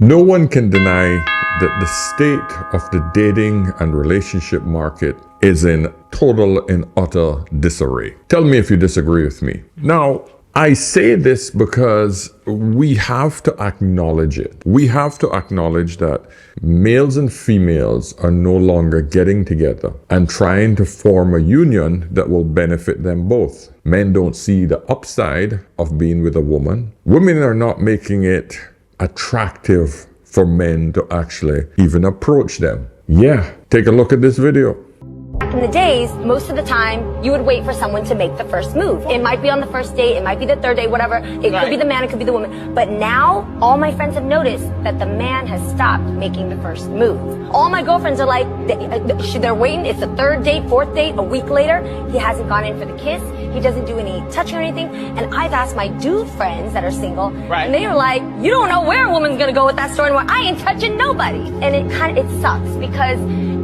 No one can deny that the state of the dating and relationship market is in total and utter disarray. Tell me if you disagree with me. Now, I say this because we have to acknowledge it. We have to acknowledge that males and females are no longer getting together and trying to form a union that will benefit them both. Men don't see the upside of being with a woman. Women are not making it attractive for men to actually even approach them. Yeah, take a look at this video. Back in the days, most of the time, you would wait for someone to make the first move. It might be on the first date, it might be the third date, whatever. It could be the man, it could be the woman. But now, all my friends have noticed that the man has stopped making the first move. All my girlfriends are like, they're waiting. It's the third date, fourth date, a week later. He hasn't gone in for the kiss. He doesn't do any touching or anything. And I've asked my dude friends that are single, and they are like, you don't know where a woman's gonna go with that story anymore. I ain't touching nobody. And it sucks because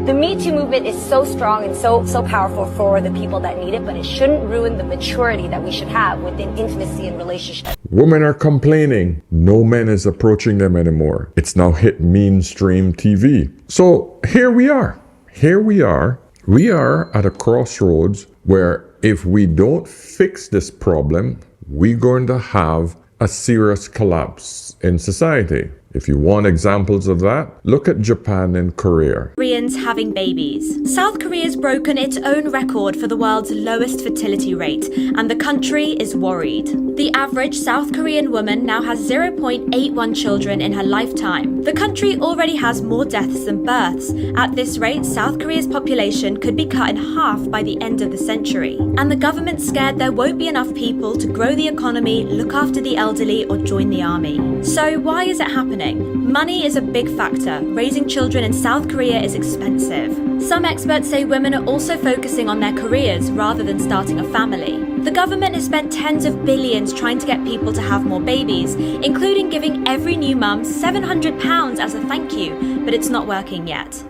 the Me Too movement is so strong and so powerful for the people that need it, but it shouldn't ruin the maturity that we should have within intimacy and relationships. Women are complaining no man is approaching them anymore. It's now hit mainstream TV. So here we are. Here we are. We are at a crossroads where if we don't fix this problem, we're going to have a serious collapse in society. If you want examples of that, look at Japan and Korea. Koreans having babies. South Korea's broken its own record for the world's lowest fertility rate, and the country is worried. The average South Korean woman now has 0.81 children in her lifetime. The country already has more deaths than births. At this rate, South Korea's population could be cut in half by the end of the century. And the government's scared there won't be enough people to grow the economy, look after the elderly, or join the army. So why is it happening? Money is a big factor. Raising children in South Korea is expensive. Some experts say women are also focusing on their careers rather than starting a family. The government has spent tens of billions trying to get people to have more babies, including giving every new mum £700 as a thank you, but it's not working yet.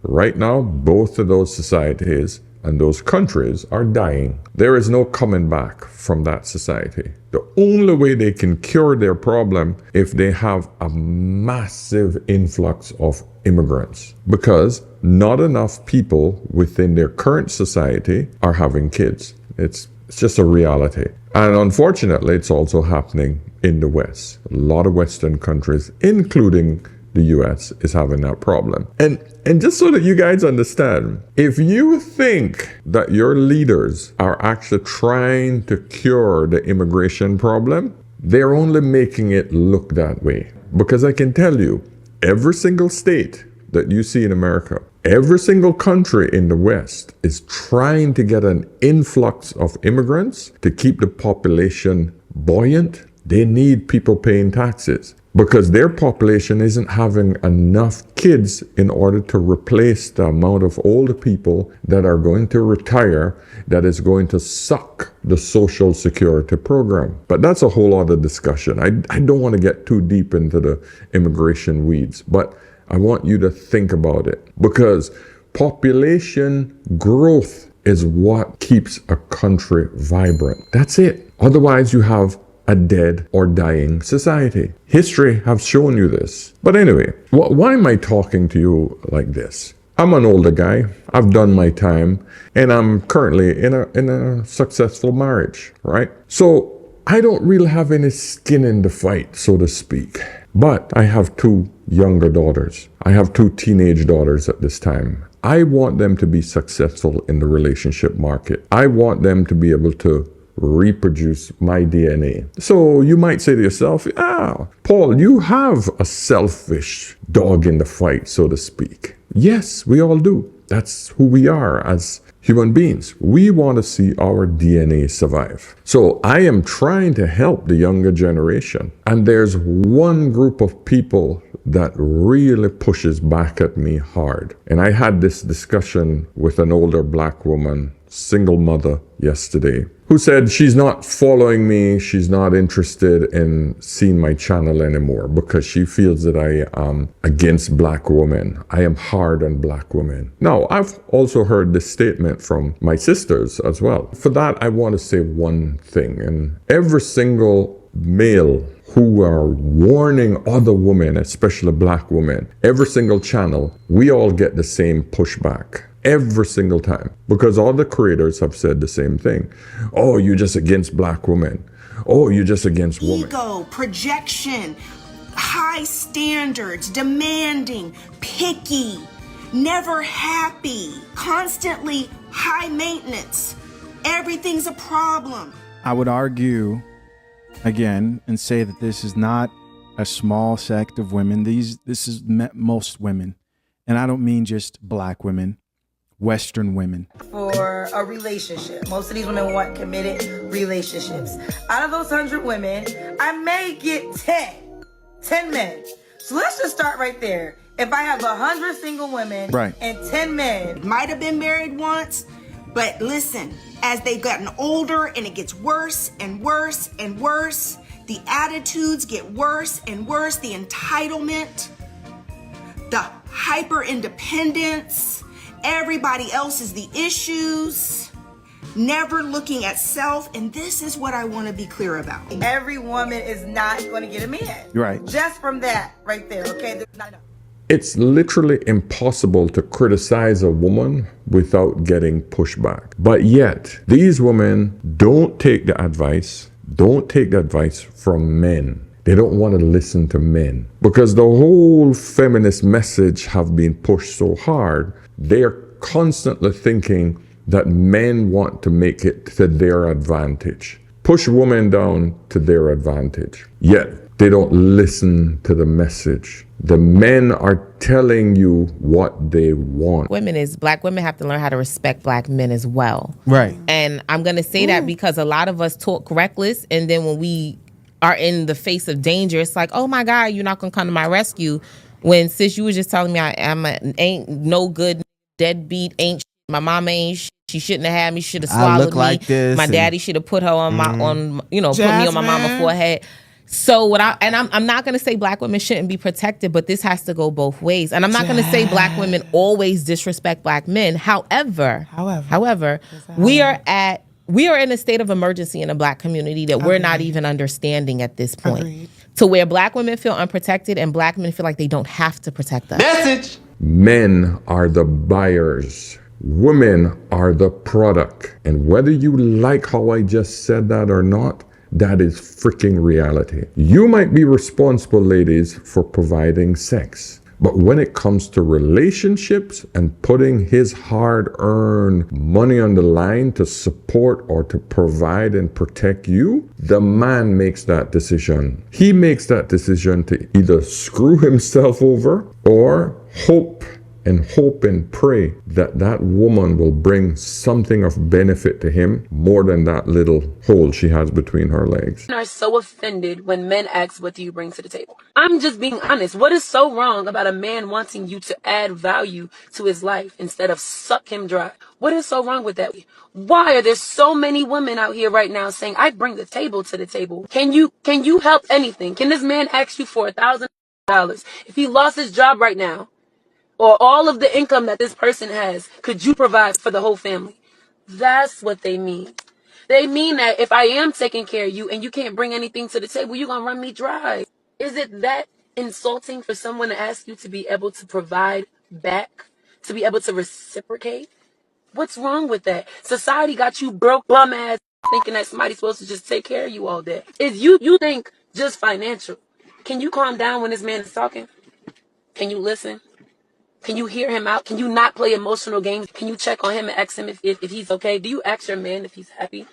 Right now, both of those societies and those countries are dying. There is no coming back from that society. The only way they can cure their problem if they have a massive influx of immigrants, because not enough people within their current society are having kids. It's just a reality. And unfortunately, it's also happening in the West. A lot of Western countries, including the US, is having that problem. And just so that you guys understand, if you think that your leaders are actually trying to cure the immigration problem, they're only making it look that way. Because I can tell you, every single state that you see in America, every single country in the West is trying to get an influx of immigrants to keep the population buoyant. They need people paying taxes, because their population isn't having enough kids in order to replace the amount of older people that are going to retire, that is going to suck the Social Security program. But that's a whole other discussion. I don't want to get too deep into the immigration weeds, but I want you to think about it, because population growth is what keeps a country vibrant. That's it. Otherwise, you have a dead or dying society. History has shown you this. But anyway, why am I talking to you like this? I'm an older guy. I've done my time, and I'm currently in a successful marriage, right? So I don't really have any skin in the fight, so to speak. But I have two younger daughters. I have two teenage daughters at this time. I want them to be successful in the relationship market. I want them to be able to reproduce my DNA. So you might say to yourself, Paul, you have a selfish dog in the fight, so to speak. Yes, we all do. That's who we are as human beings. We want to see our DNA survive. So I am trying to help the younger generation. And there's one group of people that really pushes back at me hard. And I had this discussion with an older black woman, single mother, yesterday, who said she's not following me, she's not interested in seeing my channel anymore because she feels that I am against black women. I am hard on black women. Now, I've also heard this statement from my sisters as well. For that, I want to say one thing, and every single male who are warning other women, especially black women. Every single channel, we all get the same pushback. Every single time. Because all the creators have said the same thing. Oh, you're just against black women. Oh, you're just against women. Ego, projection, high standards, demanding, picky, never happy, constantly high maintenance. Everything's a problem. I would argue again and say that this is not a small sect of women. This is most women. And I don't mean just black women, Western women. For a relationship. Most of these women want committed relationships. Out of those 100 women, I may get 10 men. So let's just start right there. If I have 100 single women and 10 men, Might have been married once, but listen, as they've gotten older and it gets worse and worse and worse, the attitudes get worse and worse, the entitlement, the hyper independence, everybody else is the issues, never looking at self. And this is what I want to be clear about. every woman is not going to get a man. Right. Just from that right there, okay? There's not enough. It's literally impossible to criticize a woman without getting pushback. But yet, these women don't take the advice from men. They don't want to listen to men. Because the whole feminist message have been pushed so hard, they are constantly thinking that men want to make it to their advantage. Push women down to their advantage. Yet, they don't listen to the message. The men are telling you what they want. Black women have to learn how to respect black men as well. Right. And I'm going to say that because a lot of us talk reckless, and then when we are in the face of danger, it's like, oh my God, you're not going to come to my rescue. When sis, you was just telling me ain't no good, deadbeat, ain't my mama ain't she shouldn't have had me, should have swallowed I look like me. this My and- daddy should have put her on my put me on my mama's forehead. So I'm not going to say black women shouldn't be protected, but this has to go both ways. And I'm not going to say black women always disrespect black men. However, we are in a state of emergency in the black community that we're not even understanding at this point. To where black women feel unprotected and black men feel like they don't have to protect us. Message. Men are the buyers. Women are the product. And whether you like how I just said that or not, that is freaking reality. You might be responsible, ladies, for providing sex. But when it comes to relationships and putting his hard-earned money on the line to support or to provide and protect you, the man makes that decision. He makes that decision to either screw himself over or hope and pray that that woman will bring something of benefit to him more than that little hole she has between her legs. Are so offended when men ask, what do you bring to the table? I'm just being honest. What is so wrong about a man wanting you to add value to his life instead of suck him dry? What is so wrong with that? Why are there so many women out here right now saying, I bring the table to the table? Can you help anything? Can this man ask you for $1,000? If he lost his job right now, or all of the income that this person has, could you provide for the whole family? That's what they mean. They mean that if I am taking care of you and you can't bring anything to the table, you're going to run me dry. Is it that insulting for someone to ask you to be able to provide back, to be able to reciprocate? What's wrong with that? Society got you broke, bum ass, thinking that somebody's supposed to just take care of you all day. If you think just financial, can you calm down when this man is talking? Can you listen? Can you hear him out? Can you not play emotional games? Can you check on him and ask him if he's okay? Do you ask your man if he's happy?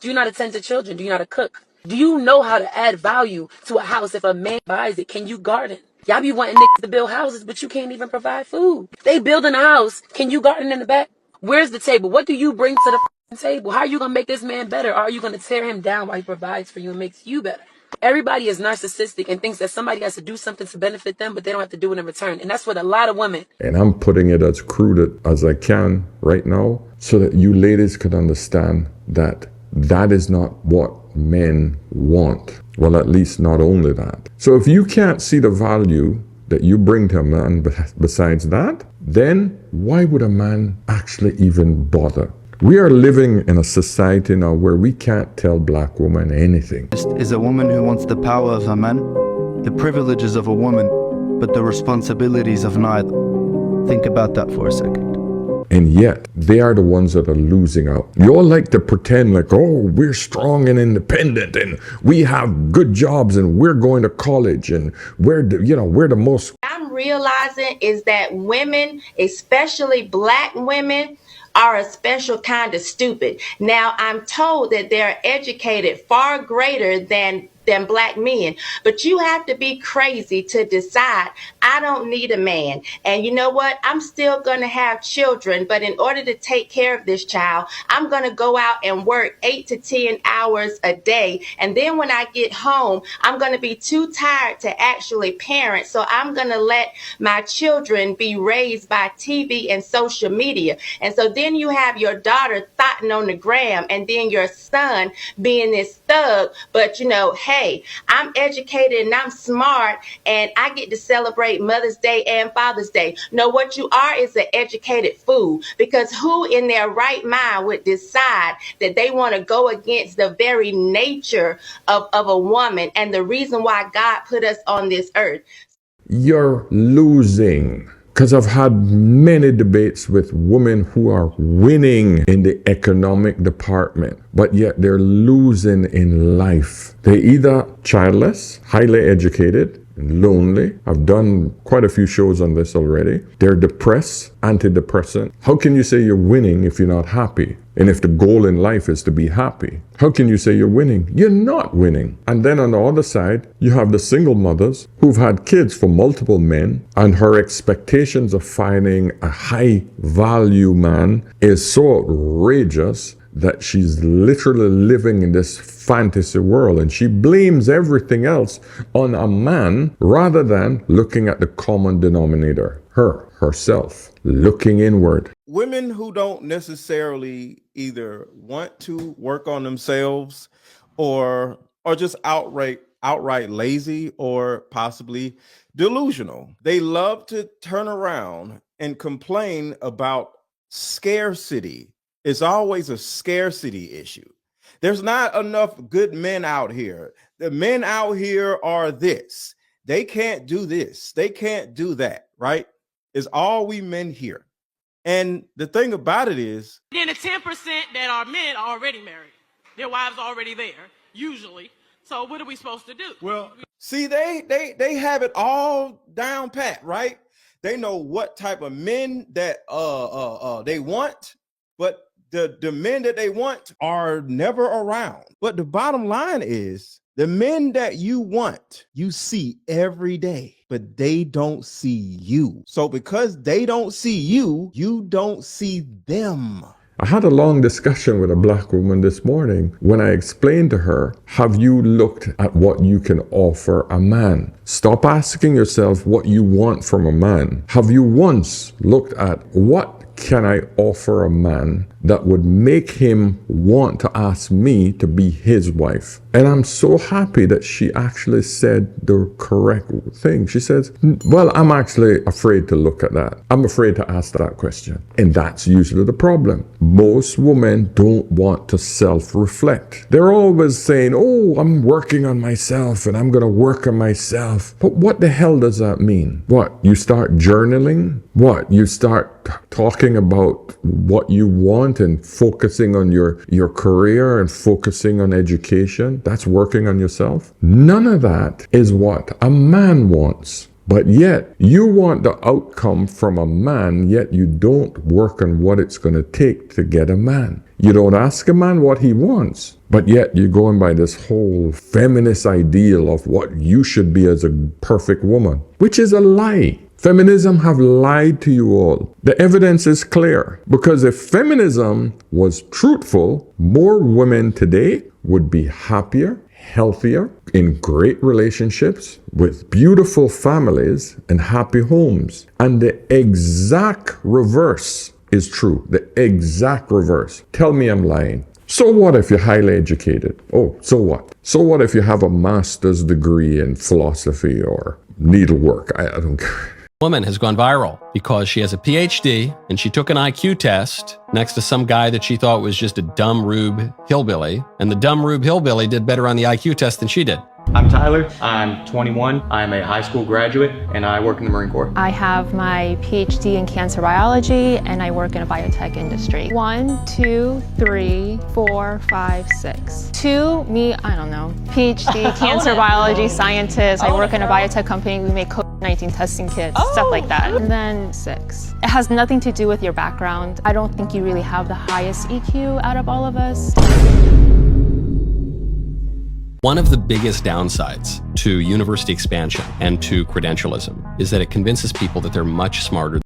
Do you not attend to children? Do you know how to cook? Do you know how to add value to a house if a man buys it? Can you garden? Y'all be wanting niggas to build houses, but you can't even provide food. They building a house. Can you garden in the back? Where's the table? What do you bring to the table? How are you going to make this man better? Or are you going to tear him down while he provides for you and makes you better? Everybody is narcissistic and thinks that somebody has to do something to benefit them, but they don't have to do it in return. And that's what a lot of women. And I'm putting it as crude as I can right now so that you ladies can understand that that is not what men want. Well, at least not only that. So if you can't see the value that you bring to a man besides that, then why would a man actually even bother? We are living in a society now where we can't tell black women anything. Is a woman who wants the power of a man, the privileges of a woman, but the responsibilities of neither. Think about that for a second. And yet, they are the ones that are losing out. You all like to pretend like, oh, we're strong and independent and we have good jobs and we're going to college and we're the most. I'm realizing is that women, especially black women, are a special kind of stupid. Now, I'm told that they're educated far greater than black men, but you have to be crazy to decide, I don't need a man. And you know what? I'm still going to have children, but in order to take care of this child, I'm going to go out and work 8 to 10 hours a day. And then when I get home, I'm going to be too tired to actually parent. So I'm going to let my children be raised by TV and social media. And so then you have your daughter thotting on the gram, and then your son being this thug. But hey, I'm educated and I'm smart and I get to celebrate Mother's Day and Father's Day. No, what you are is an educated fool, because who in their right mind would decide that they want to go against the very nature of a woman and the reason why God put us on this earth? You're losing. Because I've had many debates with women who are winning in the economic department, but yet they're losing in life. They're either childless, highly educated, lonely. I've done quite a few shows on this already. They're depressed, antidepressant. How can you say you're winning if you're not happy? And if the goal in life is to be happy, how can you say you're winning? You're not winning. And then on the other side, you have the single mothers who've had kids for multiple men, and her expectations of finding a high value man is so outrageous that she's literally living in this fantasy world, and she blames everything else on a man rather than looking at the common denominator, herself, looking inward. Women who don't necessarily either want to work on themselves or are just outright lazy or possibly delusional. They love to turn around and complain about scarcity. It's always a scarcity issue. There's not enough good men out here. The men out here are this. They can't do this. They can't do that, right? It's all we men hear. And the thing about it is, then the 10% that are men are already married. Their wives are already there, usually. So what are we supposed to do? well, see, they have it all down pat, right? They know what type of men that they want, but the men that they want are never around. But the bottom line is, the men that you want, you see every day, but they don't see you. So because they don't see you, you don't see them. I had a long discussion with a black woman this morning when I explained to her, have you looked at what you can offer a man? Stop asking yourself what you want from a man. Have you once looked at what can I offer a man that would make him want to ask me to be his wife? And I'm so happy that she actually said the correct thing. She says, well, I'm actually afraid to look at that. I'm afraid to ask that question. And that's usually the problem. Most women don't want to self-reflect. They're always saying, oh, I'm working on myself and I'm going to work on myself. But what the hell does that mean? What? You start journaling? What? You start talking about what you want and focusing on your career and focusing on education? That's working on yourself? None of that is what a man wants. But yet you want the outcome from a man, yet you don't work on what it's going to take to get a man. You don't ask a man what he wants, but yet you're going by this whole feminist ideal of what you should be as a perfect woman, which is a lie. Feminism have lied to you all. The evidence is clear, because if feminism was truthful, more women today would be happier, healthier, in great relationships, with beautiful families and happy homes. And the exact reverse is true. The exact reverse. Tell me I'm lying. So what if you're highly educated? Oh, so what? So what if you have a master's degree in philosophy or needlework? I don't care. Woman has gone viral because she has a PhD and she took an IQ test next to some guy that she thought was just a dumb rube hillbilly. And the dumb rube hillbilly did better on the IQ test than she did. I'm Tyler, I'm 21, I'm a high school graduate, and I work in the Marine Corps. I have my PhD in cancer biology, and I work in a biotech industry. 1, 2, 3, 4, 5, 6. 2, me, I don't know. PhD, cancer biology scientist. I work in a biotech company. We make COVID-19 testing kits, stuff like that. And then 6. It has nothing to do with your background. I don't think you really have the highest EQ out of all of us. One of the biggest downsides to university expansion and to credentialism is that it convinces people that they're much smarter.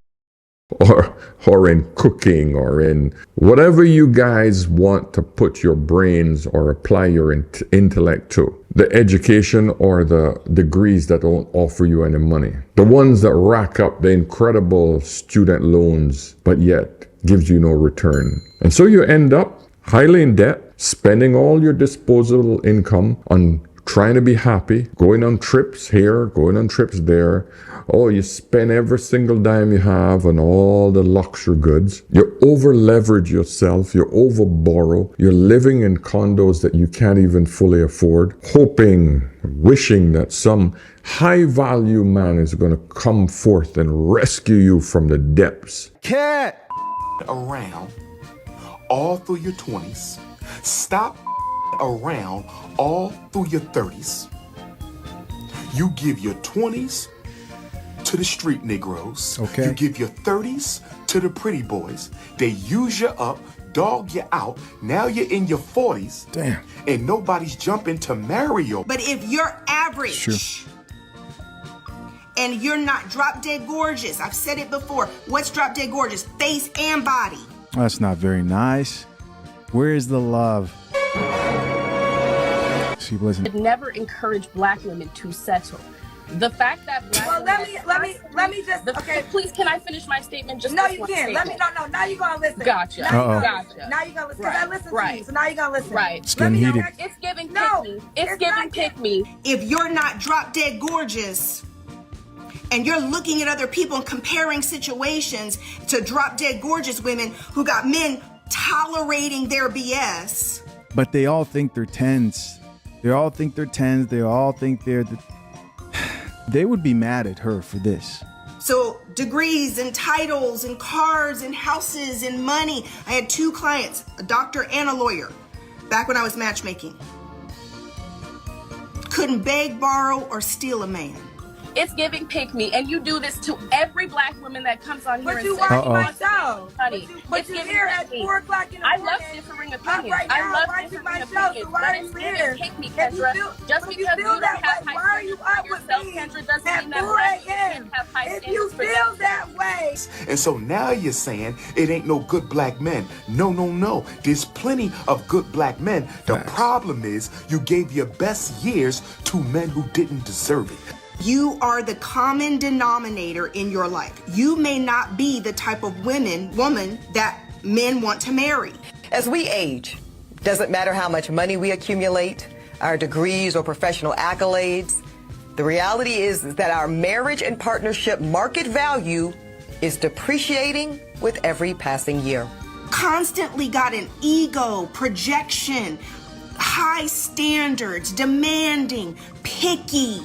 Or in cooking, or in whatever you guys want to put your brains or apply your intellect to. The education or the degrees that don't offer you any money. The ones that rack up the incredible student loans, but yet gives you no return. And so you end up highly in debt, spending all your disposable income on trying to be happy, going on trips here, going on trips there. Oh, you spend every single dime you have on all the luxury goods. You over leverage yourself, you over borrow, you're living in condos that you can't even fully afford, hoping, wishing that some high value man is going to come forth and rescue you from the depths. Cat around all through your 20s. Stop around all through your 30s. You give your 20s to the street Negroes. Okay. You give your 30s to the pretty boys. They use you up, dog you out. Now you're in your 40s. Damn. And nobody's jumping to marry you. But if you're average and you're not drop dead gorgeous, I've said it before. What's drop dead gorgeous? Face and body. That's not very nice. Where is the love? She wasn't. Never encourage black women to settle. The fact that black women let me just okay. Please, can I finish my statement? Just no, this you one can't. statement. No. Now you're gonna listen. Gotcha. Gotcha. Now you're gonna listen. Right. I listen to you, so now you're gonna listen. Right. It's getting heated. It's giving pick me. It's giving pick me. If you're not drop dead gorgeous and you're looking at other people and comparing situations to drop dead gorgeous women who got men tolerating their BS. But they all think they're 10s. They all think they're 10s. They all think they're the... They would be mad at her for this. So degrees and titles and cars and houses and money. I had 2 clients, a doctor and a lawyer, back when I was matchmaking. Couldn't beg, borrow, or steal a man. It's giving pick me, and you do this to every black woman that comes on here. But and you says, watch my show, honey. But you here at 4 o'clock in the morning. I love differing opinions. Right now, I love watching differing my opinions. show, so why are you here? Pick me, If you Kendra. feel- Just if because you you feel don't that have way, high why are you standards up for with yourself, me Kendra, doesn't at mean that 4 black women a.m.? can't have high If you standards for feel themselves. that way. And so now you're saying it ain't no good black men. No. There's plenty of good black men. The problem is you gave your best years to men who didn't deserve it. You are the common denominator in your life. You may not be the type of woman that men want to marry. As we age, doesn't matter how much money we accumulate, our degrees or professional accolades, the reality is that our marriage and partnership market value is depreciating with every passing year. Constantly got an ego, projection, high standards, demanding, picky,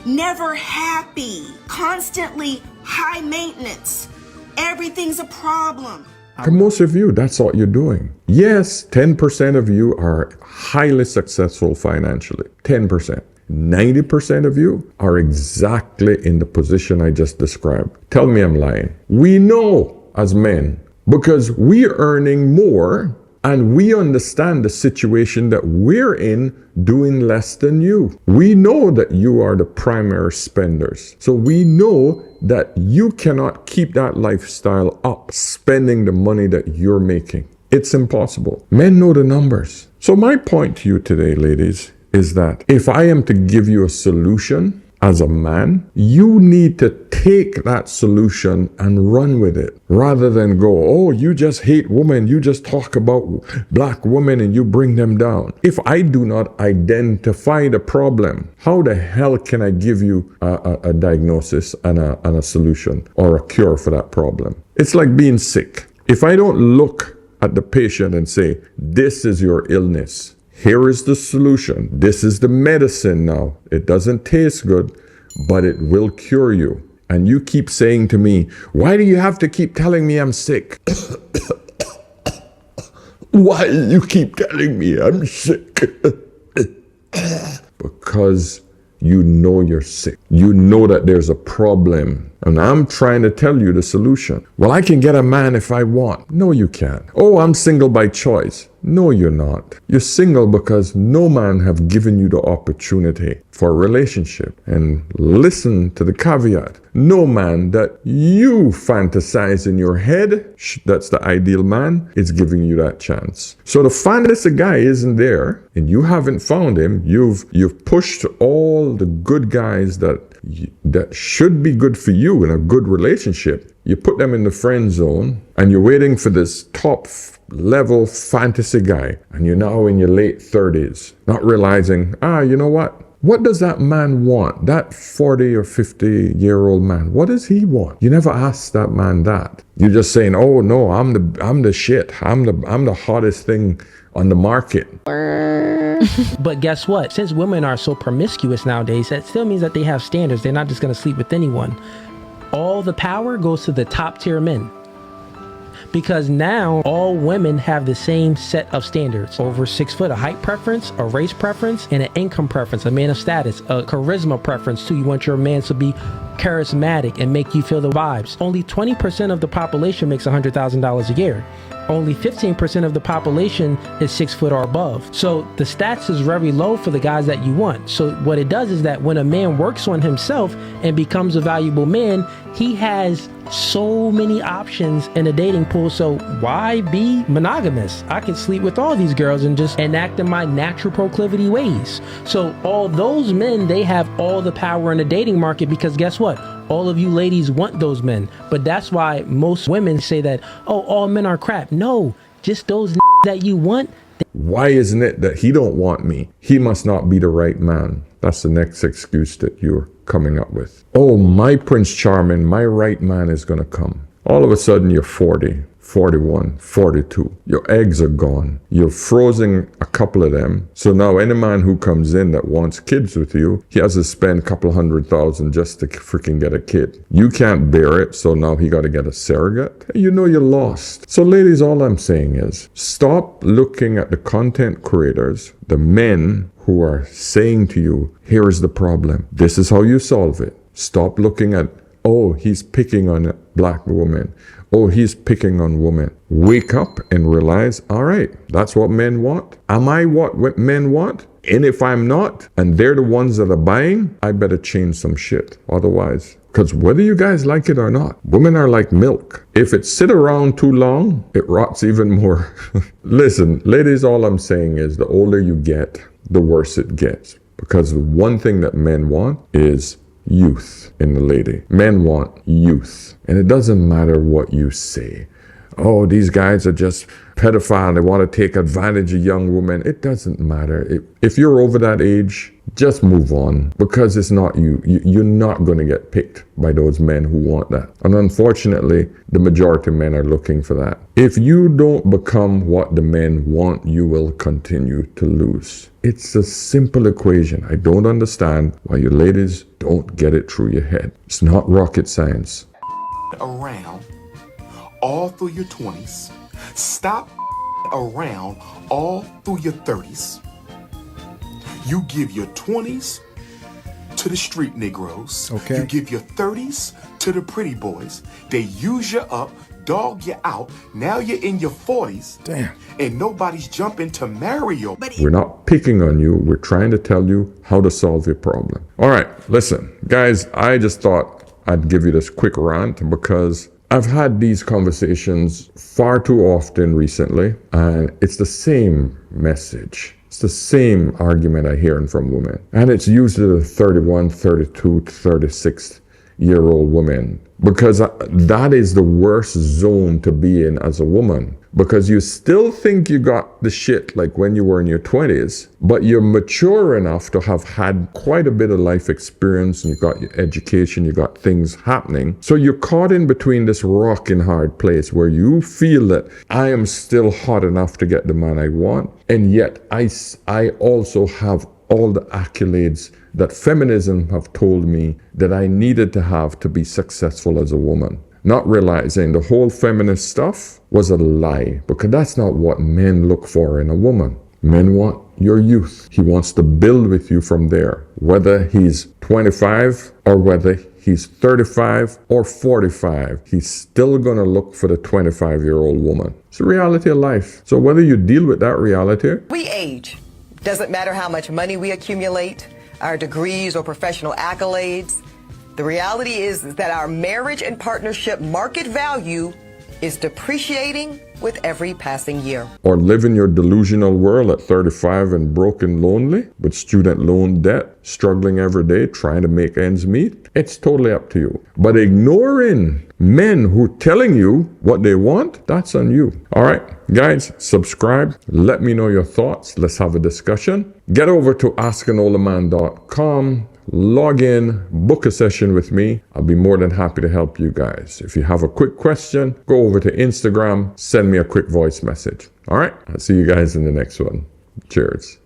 never happy, constantly high maintenance. Everything's a problem. For most of you, that's what you're doing. Yes, 10% of you are highly successful financially. 10%. 90% of you are exactly in the position I just described. Tell me I'm lying. We know as men, because we're earning more and we understand the situation that we're in doing less than you. We know that you are the primary spenders. So we know that you cannot keep that lifestyle up, spending the money that you're making. It's impossible. Men know the numbers. So my point to you today, ladies, is that if I am to give you a solution as a man, you need to take that solution and run with it rather than go, oh, you just hate women. You just talk about black women and you bring them down. If I do not identify the problem, how the hell can I give you a diagnosis and a solution or a cure for that problem? It's like being sick. If I don't look at the patient and say, this is your illness, here is the solution, this is the medicine now, it doesn't taste good, but it will cure you. And you keep saying to me, why do you have to keep telling me I'm sick? Why do you keep telling me I'm sick? Because you know you're sick. You know that there's a problem. And I'm trying to tell you the solution. Well, I can get a man if I want. No, you can't. Oh, I'm single by choice. No, you're not. You're single because no man have given you the opportunity for a relationship. And listen to the caveat. No man that you fantasize in your head, that's the ideal man, is giving you that chance. So the fantasy guy isn't there and you haven't found him. You've pushed all the good guys that should be good for you in a good relationship. You put them in the friend zone and you're waiting for this top level fantasy guy, and you're now in your late 30s, not realizing, you know what? What does that man want? That 40 or 50-year-old man, what does he want? You never ask that man that. You're just saying, oh no, I'm the shit. I'm the hottest thing on the market. But guess what? Since women are so promiscuous nowadays, that still means that they have standards. They're not just going to sleep with anyone. All the power goes to the top tier men. Because now all women have the same set of standards. Over 6 foot, a height preference, a race preference, and an income preference, a man of status, a charisma preference too. You want your man to be charismatic and make you feel the vibes. Only 20% of the population makes $100,000 a year. Only 15% of the population is 6 foot or above. So the stats is very low for the guys that you want. So what it does is that when a man works on himself and becomes a valuable man, he has so many options in a dating pool. So why be monogamous? I can sleep with all these girls and just enact in my natural proclivity ways. So all those men, they have all the power in the dating market because guess what? All of you ladies want those men. But that's why most women say that, oh, all men are crap. No, just those that you want. Why isn't it that he don't want me? He must not be the right man. That's the next excuse that you're coming up with. Oh, my Prince Charming, my right man is going to come. All of a sudden you're 40, 41, 42. Your eggs are gone. You're frozen a couple of them. So now any man who comes in that wants kids with you, he has to spend a couple of $100,000 just to freaking get a kid. You can't bear it, so now he got to get a surrogate. You know you're lost. So ladies, all I'm saying is stop looking at the content creators, the men who are saying to you, here is the problem. This is how you solve it. Stop looking at, oh, he's picking on a black woman. Oh, he's picking on women. Wake up and realize, all right, that's what men want. Am I what men want? And if I'm not, and they're the ones that are buying, I better change some shit. Otherwise, because whether you guys like it or not, women are like milk. If it sit around too long, it rots even more. Listen, ladies, all I'm saying is the older you get, the worse it gets. Because the one thing that men want is youth in the lady. Men want youth. And it doesn't matter what you say. Oh, these guys are just pedophile. They want to take advantage of young women. It doesn't matter. If you're over that age, just move on because it's not you. You're not going to get picked by those men who want that. And unfortunately, the majority of men are looking for that. If you don't become what the men want, you will continue to lose. It's a simple equation. I don't understand why you ladies don't get it through your head. It's not rocket science. Around all through your 20s. Stop around all through your 30s. You give your 20s to the street Negroes. Okay. You give your 30s to the pretty boys. They use you up, dog you out. Now you're in your 40s. Damn. And nobody's jumping to marry you. We're not picking on you. We're trying to tell you how to solve your problem. All right, listen, guys, I just thought I'd give you this quick rant because I've had these conversations far too often recently, and it's the same message. It's the same argument I hear from women. And it's usually the 31, 32, 36-year-old women. Because that is the worst zone to be in as a woman. Because you still think you got the shit like when you were in your 20s, but you're mature enough to have had quite a bit of life experience, and you got your education, you got things happening. So you're caught in between this rock and hard place where you feel that I am still hot enough to get the man I want, and yet I also have all the accolades that feminism have told me that I needed to have to be successful as a woman. Not realizing the whole feminist stuff was a lie, because that's not what men look for in a woman. Men want your youth. He wants to build with you from there, whether he's 25 or whether he's 35 or 45. He's still going to look for the 25-year-old woman. It's the reality of life. So whether you deal with that reality, We age. Doesn't matter how much money we accumulate, our degrees or professional accolades. The reality is that our marriage and partnership market value is depreciating with every passing year. or live in your delusional world at 35 and broke and lonely with student loan debt, struggling every day, trying to make ends meet, it's totally up to you. But ignoring men who telling you what they want, that's on you. All right, guys, subscribe. Let me know your thoughts. Let's have a discussion. Get over to askanolaman.com. Log in, book a session with me. I'll be more than happy to help you guys. If you have a quick question, go over to Instagram, send me a quick voice message. All right, I'll see you guys in the next one. Cheers.